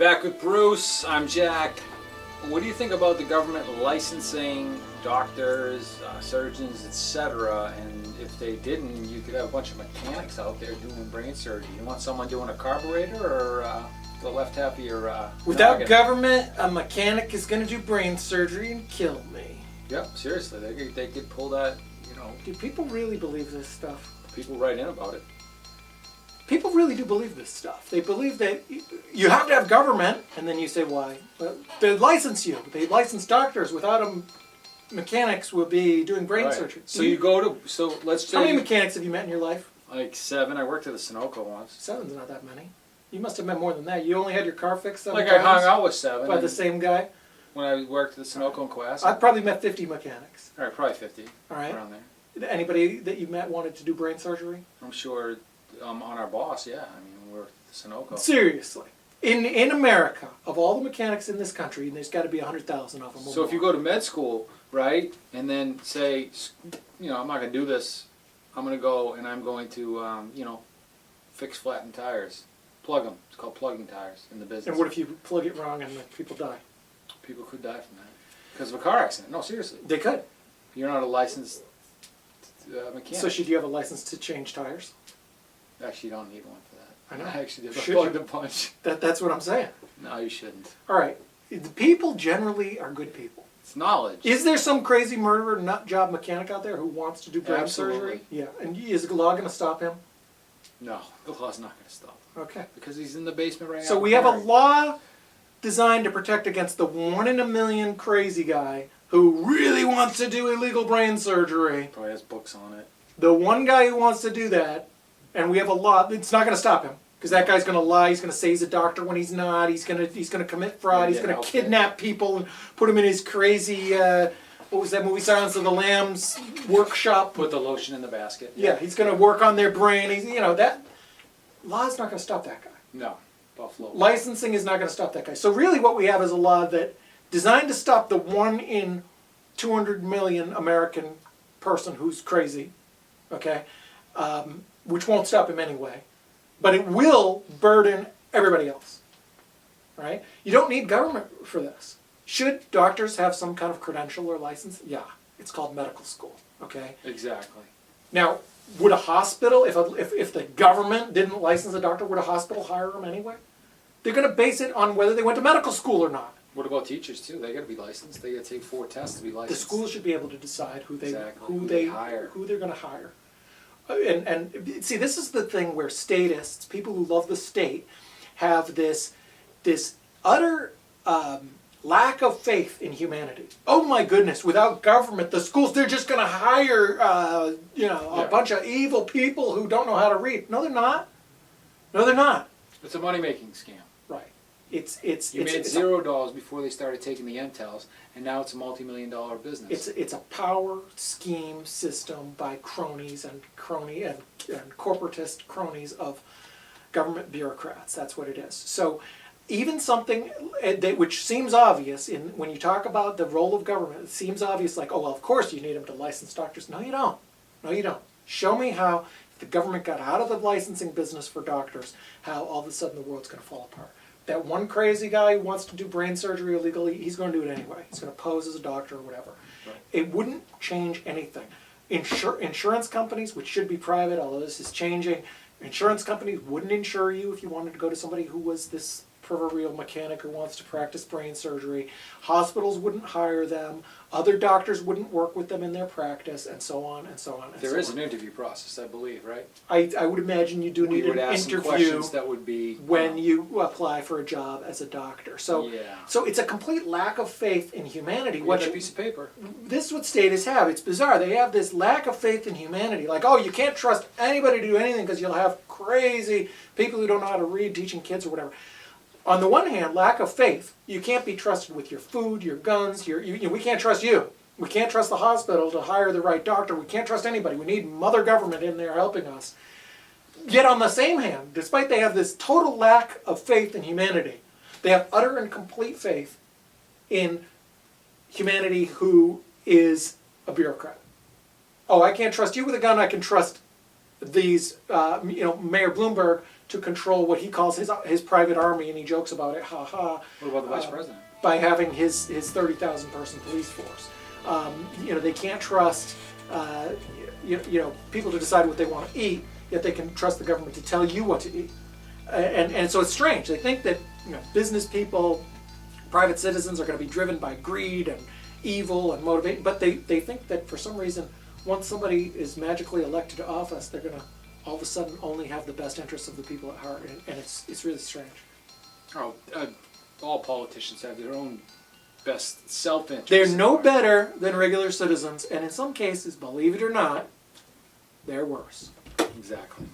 Back with Bruce, I'm Jack. What do you think about the government licensing doctors, surgeons, etc.? And if they didn't, you could have a bunch of mechanics out there doing brain surgery. You want someone doing a carburetor or the left half of your Without noggin? government, a mechanic is going to do brain surgery and kill me. Yep, seriously, they could pull that, Do people really believe this stuff? people write in about it. People really do believe this stuff. They believe that you have to have government, and then you say, why? Well, they license you. They license doctors. Without them, mechanics would be doing brain Right. surgery. So you go to, so let's How many say, mechanics have you met in your life? like 7. I worked at the Sunoco once. 7's not that many. You must have met more than that. You only had your car fixed 7 Like times I hung out with 7 by the and same guy. when I worked at the Sunoco in Cohasset. I've probably met 50 mechanics. All right, probably 50, All right. around there. Anybody that you met wanted to do brain surgery? I'm sure on our boss, yeah. I mean, we're at the Sunoco. Seriously. In America, of all the mechanics in this country, and there's got to be 100,000 of them. or So if you more. go to med school, right, and then say, I'm not going to do this. I'm going to go and I'm going to, fix flattened tires. Plug them. It's called plugging tires in the business. And what if you plug it wrong and the people die? People could die from that. Because of a car accident. No, seriously. They could. You're not a licensed mechanic. So should you have a license to change tires? Actually, you don't need one for that. I know. Actually, there's a Should plug you? to punch. That's what I'm saying. No, you shouldn't. All right. The people generally are good people. It's knowledge. Is there some crazy murderer, nut job mechanic out there who wants to do brain Absolutely. surgery? Yeah. And is the law going to stop him? No, the law's not going to stop. Okay. Because he's in the basement right now. So we have a law designed to protect against the 1 in a million crazy guy who really wants to do illegal brain surgery. Probably has books on it. The one guy who wants to do that, and we have a law, it's not going to stop him. Because that guy's going to lie. He's going to say he's a doctor when he's not. He's going to commit fraud. He's Yeah, going to okay. kidnap people and put them in his crazy, what was that movie, Silence of the Lambs workshop. Put the lotion in the basket. Yeah, he's going to work on their brain. He's, that law's not going to stop that guy. No, Buffalo. Licensing is not going to stop that guy. So really what we have is a law that designed to stop the 1 in 200 million American person who's crazy, okay, which won't stop him anyway. But it will burden everybody else, right? You don't need government for this. Should doctors have some kind of credential or license? Yeah, it's called medical school, okay? Exactly. Now, would a hospital, if the government didn't license a doctor, would a hospital hire them anyway? They're going to base it on whether they went to medical school or not. What about teachers too? They got to be licensed. They got to take 4 tests to be The licensed. schools should be able to decide who they hire. who they're going to hire. And see, this is the thing where statists, people who love the state, have this utter lack of faith in humanity. Oh my goodness! Without government, the schools, they're just going to hire a bunch of evil people who don't know how to read. No, they're not. No, they're not. It's a money-making scam. Right. You made $0 before they started taking the MTELs, and now it's a multi-million-dollar business. It's a power scheme system by cronies and corporatist cronies of government bureaucrats. That's what it is. So even something which seems obvious when you talk about the role of government, it seems obvious like, oh, well, of course you need them to license doctors. No, you don't. No, you don't. Show me how if the government got out of the licensing business for doctors, how all of a sudden the world's going to fall apart. That one crazy guy who wants to do brain surgery illegally, he's going to do it anyway. He's going to pose as a doctor or whatever. Right. It wouldn't change anything. Insurance companies, which should be private, although this is changing, insurance companies wouldn't insure you if you wanted to go to somebody who was this proverbial mechanic who wants to practice brain surgery. Hospitals wouldn't hire them. Other doctors wouldn't work with them in their practice, and so on and so on. And There so is on. an interview process, I believe, right? I would imagine you do We need would an ask some interview questions that would be when you apply for a job as a doctor. So, Yeah. so it's a complete lack of faith in humanity. What's a piece of paper? This is what statists have. It's bizarre. They have this lack of faith in humanity. Like, oh, you can't trust anybody to do anything because you'll have crazy people who don't know how to read teaching kids or whatever. On the one hand, lack of faith. You can't be trusted with your food, your guns, we can't trust you. We can't trust the hospital to hire the right doctor. We can't trust anybody. We need mother government in there helping us. Yet on the same hand, despite they have this total lack of faith in humanity, they have utter and complete faith in humanity who is a bureaucrat. Oh, I can't trust you with a gun. I can trust these, Mayor Bloomberg to control what he calls his private army, and he jokes about it, ha ha. What about the vice president? By having his 30,000 person police force. They can't trust people to decide what they want to eat, yet they can trust the government to tell you what to eat. And so it's strange. They think that business people, private citizens are going to be driven by greed and evil and motivate, but they think that for some reason, once somebody is magically elected to office, they're going to all of a sudden only have the best interests of the people at heart, and it's really strange. Oh, all politicians have their own best self-interest. They're no better than regular citizens, and in some cases, believe it or not, they're worse. Exactly.